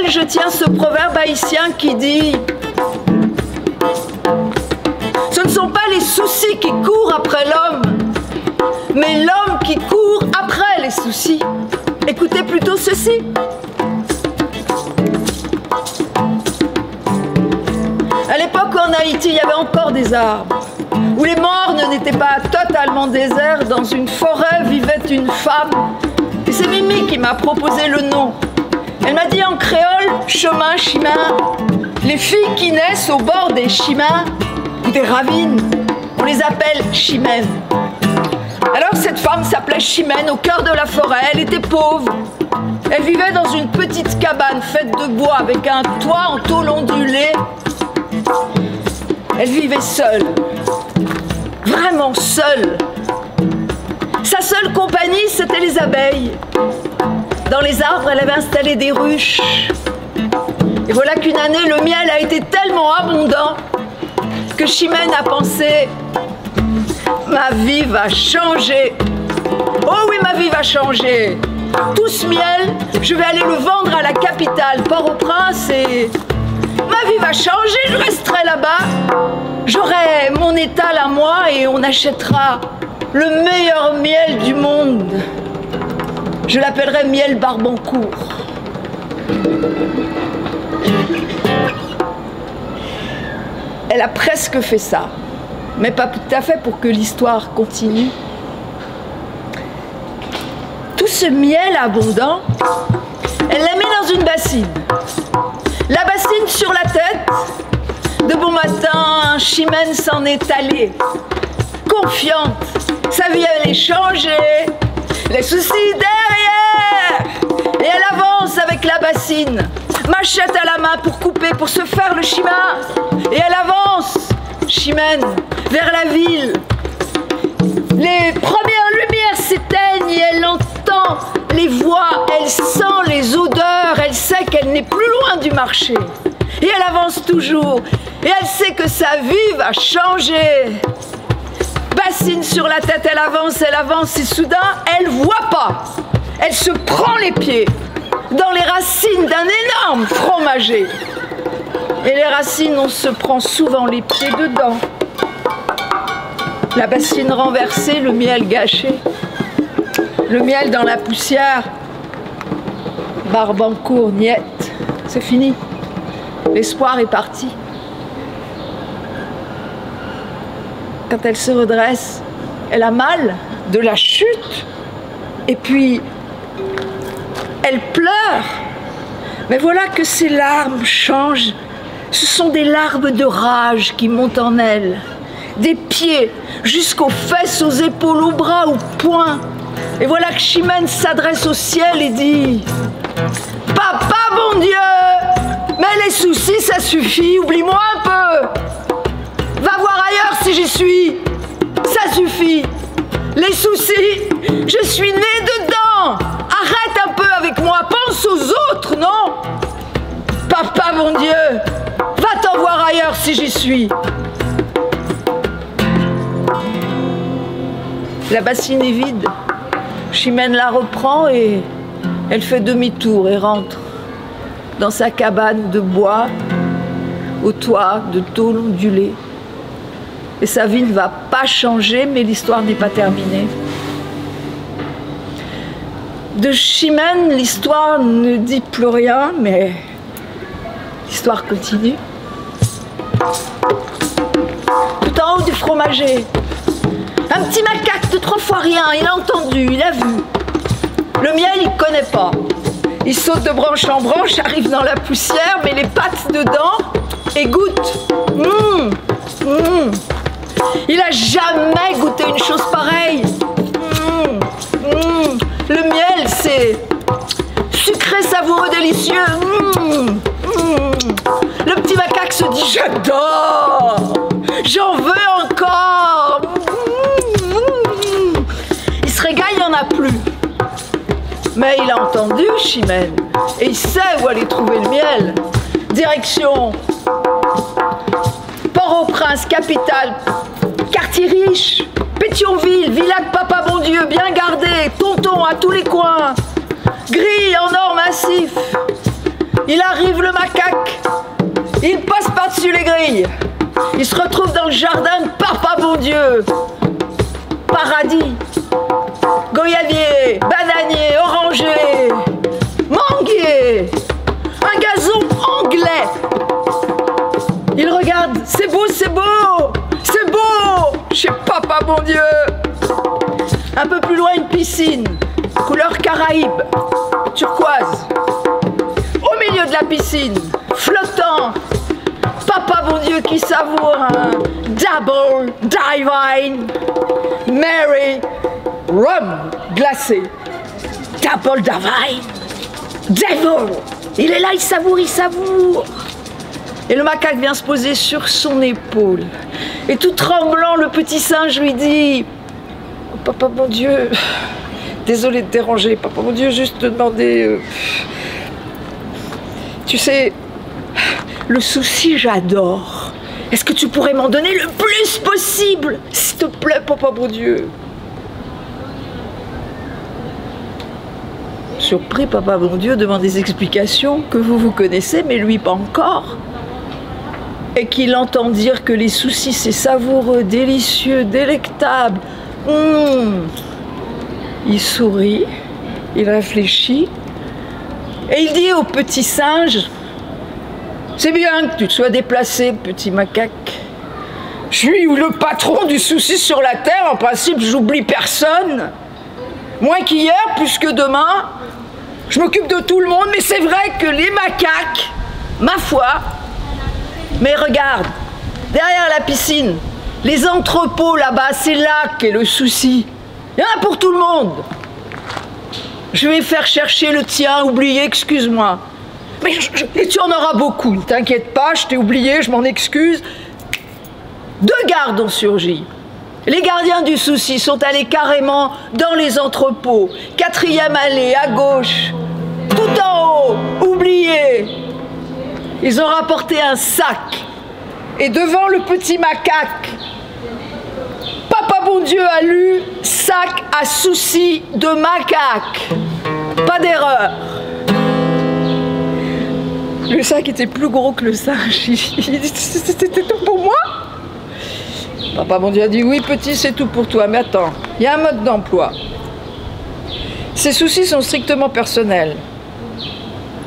l'oreille, je tiens ce proverbe haïtien qui dit: ce ne sont pas les soucis qui courent après l'homme, mais l'homme qui court après les soucis. Écoutez plutôt ceci. À l'époque en Haïti, il y avait encore des arbres, où les mornes n'étaient pas totalement déserts. Dans une forêt vivait une femme, et c'est Mimi qui m'a proposé le nom. Elle m'a dit en créole: chemin, chemin. Les filles qui naissent au bord des chemins ou des ravines, on les appelle chimènes. Alors cette femme s'appelait Chimène, au cœur de la forêt. Elle était pauvre. Elle vivait dans une petite cabane faite de bois avec un toit en tôle ondulée. Elle vivait seule, vraiment seule. Sa seule compagnie, c'était les abeilles. Dans les arbres, elle avait installé des ruches. Et voilà qu'une année, le miel a été tellement abondant que Chimène a pensé: ma vie va changer. Oh oui, ma vie va changer. Tout ce miel, je vais aller le vendre à la capitale, Port-au-Prince, et ma vie va changer. Je resterai là-bas. J'aurai mon étal à moi et on achètera le meilleur miel du monde. Je l'appellerai miel Barbancourt. Elle a presque fait ça, mais pas tout à fait pour que l'histoire continue. Tout ce miel abondant, elle l'a mis dans une bassine. La bassine sur la tête. De bon matin, Chimène s'en est allée, confiante. Sa vie allait changer, les soucis derrière. Et elle avance avec la bassine, machette à la main pour couper, pour se faire le chemin. Et elle avance, Chimène, vers la ville. Les premières lumières s'éteignent et elle entend les voix, elle sent les odeurs, elle sait qu'elle n'est plus loin du marché. Et elle avance toujours, et elle sait que sa vie va changer. Bassine sur la tête, elle avance, et soudain, elle voit pas. Elle se prend les pieds dans les racines d'un énorme fromager. Et les racines, on se prend souvent les pieds dedans. La bassine renversée, le miel gâché. Le miel dans la poussière. Barbancourt, niette. C'est fini. L'espoir est parti. Quand elle se redresse, elle a mal de la chute. Et puis, elle pleure. Mais voilà que ses larmes changent. Ce sont des larmes de rage qui montent en elle. Des pieds jusqu'aux fesses, aux épaules, aux bras, aux poings. Et voilà que Chimène s'adresse au ciel et dit: papa, bon Dieu, mais les soucis, ça suffit, oublie-moi un peu. Va voir ailleurs si j'y suis. Ça suffit. Les soucis, je suis née dedans. Arrête un peu avec moi, pense aux autres, non? Papa, mon Dieu, va t'en voir ailleurs si j'y suis. La bassine est vide. Chimène la reprend et elle fait demi-tour et rentre dans sa cabane de bois, au toit de tôle ondulée. Et sa vie ne va pas changer, mais l'histoire n'est pas terminée. De Chimène, l'histoire ne dit plus rien, mais l'histoire continue. Tout en haut du fromager, un petit macaque de 3 fois rien, il a entendu, il a vu. Le miel, il connaît pas. Il saute de branche en branche, arrive dans la poussière, met les pattes dedans et goûte. Il a jamais goûté une chose pareille. Le miel, c'est sucré, savoureux, délicieux. Le petit macaque se dit: j'adore, j'en veux encore. Il se régale, il n'y en a plus. Mais il a entendu Chimène et il sait où aller trouver le miel. Direction Port-au-Prince, capitale, quartier riche, Pétionville, villa de papa bon Dieu, bien gardé, tonton à tous les coins, grille en or massif. il arrive le macaque. Il passe par-dessus les grilles. Il se retrouve dans le jardin de Papa Bon Dieu. Paradis. Goyavier, bananier, oranger, manguier. Un gazon anglais. Il regarde. C'est beau, c'est beau. C'est beau. Chez Papa Bon Dieu. Un peu plus loin, une piscine. Couleur Caraïbe. Turquoise. Au milieu de la piscine, flottant, Papa Bon Dieu qui savoure un Double Divine Mary Rum glacé. Double Divine Devil. Il est là, il savoure, il savoure. Et le macaque vient se poser sur son épaule. Et tout tremblant, le petit singe lui dit: oh, Papa Bon Dieu, désolé de te déranger, Papa Bon Dieu, juste te demander... Tu sais, le souci, j'adore. Est-ce que tu pourrais m'en donner le plus possible? S'il te plaît, Papa Bon Dieu. Surpris, Papa Bon Dieu demande des explications que vous connaissez, mais lui pas encore. Et qu'il entend dire que les soucis, c'est savoureux, délicieux, délectable. Il sourit, il réfléchit. Et il dit au petit singe: c'est bien que tu te sois déplacé, petit macaque. Je suis le patron du souci sur la terre, en principe j'oublie personne. Moins qu'hier, plus que demain, je m'occupe de tout le monde, mais c'est vrai que les macaques, ma foi, mais regarde, derrière la piscine, les entrepôts là-bas, c'est là qu'est le souci. Il y en a pour tout le monde. Je vais faire chercher le tien, oublié, excuse-moi. Mais et tu en auras beaucoup, ne t'inquiète pas, je t'ai oublié, je m'en excuse. 2 gardes ont surgi. Les gardiens du souci sont allés carrément dans les entrepôts. 4e allée, à gauche, tout en haut, oublié. Ils ont rapporté un sac. Et devant le petit macaque, Papa Bon Dieu a lu « sac à soucis de macaque ». Pas d'erreur. Le sac était plus gros que le singe. Il dit: c'était tout pour moi? Papa Bon Dieu a dit: oui petit, c'est tout pour toi, mais attends, il y a un mode d'emploi. Ces soucis sont strictement personnels.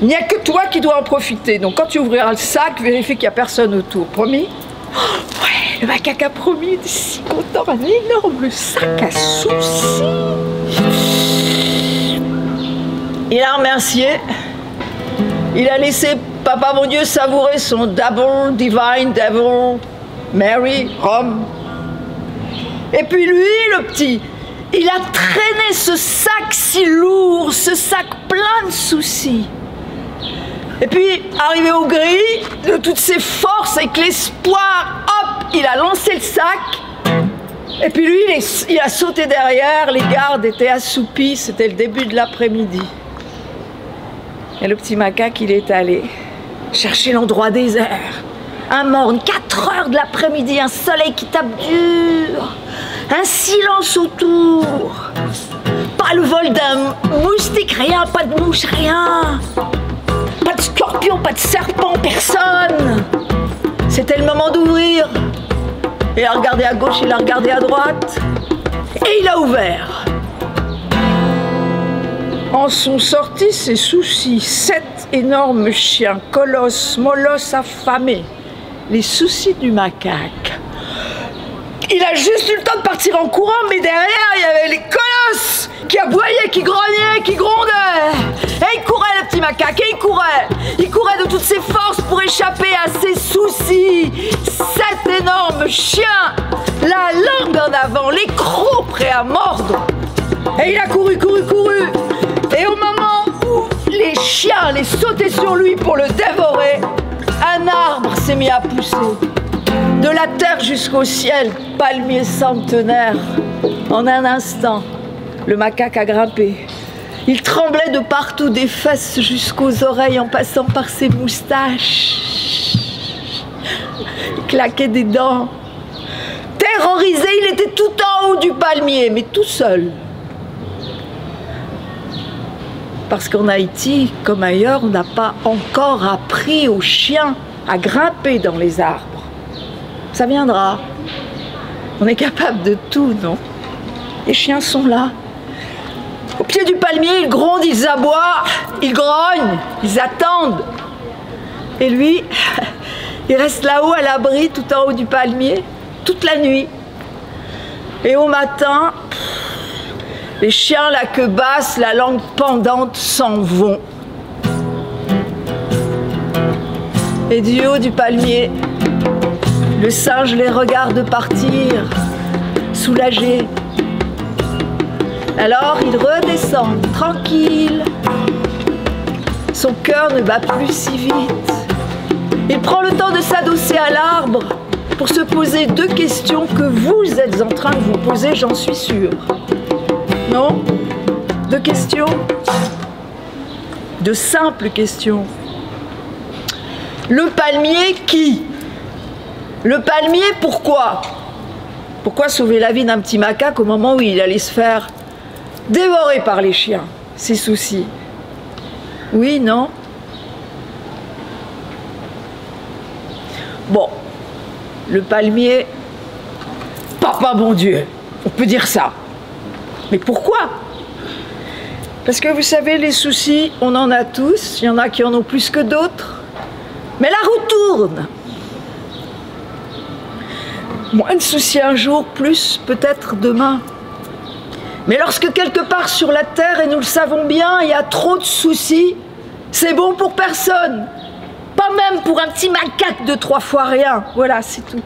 Il n'y a que toi qui dois en profiter. Donc quand tu ouvriras le sac, vérifie qu'il n'y a personne autour. Promis? Oh, ouais, le macaque a promis, il était si content. Un énorme sac à soucis. Il a remercié. Il a laissé Papa Bon Dieu savourer son Double Divine Devil Mary Rum. Et puis lui, le petit, il a traîné ce sac si lourd, ce sac plein de soucis. Et puis, arrivé aux grilles, de toutes ses forces, avec l'espoir, hop, il a lancé le sac. Et puis lui, il a sauté derrière, les gardes étaient assoupis, c'était le début de l'après-midi. Et le petit macaque, il est allé chercher l'endroit désert. Un morne, 4 heures de l'après-midi, un soleil qui tape dur, un silence autour. Pas le vol d'un moustique, rien, pas de mouche, rien. Pas de scorpion, pas de serpent, personne. C'était le moment d'ouvrir. Il a regardé à gauche, il a regardé à droite. Et il a ouvert. En sont sortis ses soucis, 7 énormes chiens, colosses, molosses, affamés. Les soucis du macaque. Il a juste eu le temps de partir en courant, mais derrière, il y avait les colosses qui aboyaient, qui grognaient, qui grondaient. Et il courait, le petit macaque, et il courait. Il courait de toutes ses forces pour échapper à ses soucis. 7 énormes chiens, la langue en avant, les crocs prêts à mordre. Et il a couru, couru, couru. Et au moment où les chiens allaient sauter sur lui pour le dévorer, un arbre s'est mis à pousser. De la terre jusqu'au ciel, palmier centenaire. En un instant, le macaque a grimpé. Il tremblait de partout, des fesses jusqu'aux oreilles, en passant par ses moustaches. Il claquait des dents. Terrorisé, il était tout en haut du palmier, mais tout seul. Parce qu'en Haïti, comme ailleurs, on n'a pas encore appris aux chiens à grimper dans les arbres. Ça viendra. On est capable de tout, non? Les chiens sont là. Au pied du palmier, ils grondent, ils aboient, ils grognent, ils attendent. Et lui, il reste là-haut à l'abri, tout en haut du palmier, toute la nuit. Et au matin, les chiens, la queue basse, la langue pendante, s'en vont. Et du haut du palmier, le singe les regarde partir, soulagé. Alors il redescend, tranquille. Son cœur ne bat plus si vite. Il prend le temps de s'adosser à l'arbre pour se poser 2 questions que vous êtes en train de vous poser, j'en suis sûre. Non? 2 questions? De simples questions. Le palmier qui? Le palmier pourquoi? Pourquoi sauver la vie d'un petit macaque au moment où il allait se faire dévorer par les chiens? Ses soucis. Oui, non? Bon, le palmier, papa bon Dieu, on peut dire ça. Mais pourquoi? Parce que vous savez, les soucis, on en a tous, il y en a qui en ont plus que d'autres. Mais la roue tourne. Moins de soucis un jour, plus peut-être demain. Mais lorsque quelque part sur la terre, et nous le savons bien, il y a trop de soucis, c'est bon pour personne. Pas même pour un petit macaque de 3 fois rien. Voilà, c'est tout.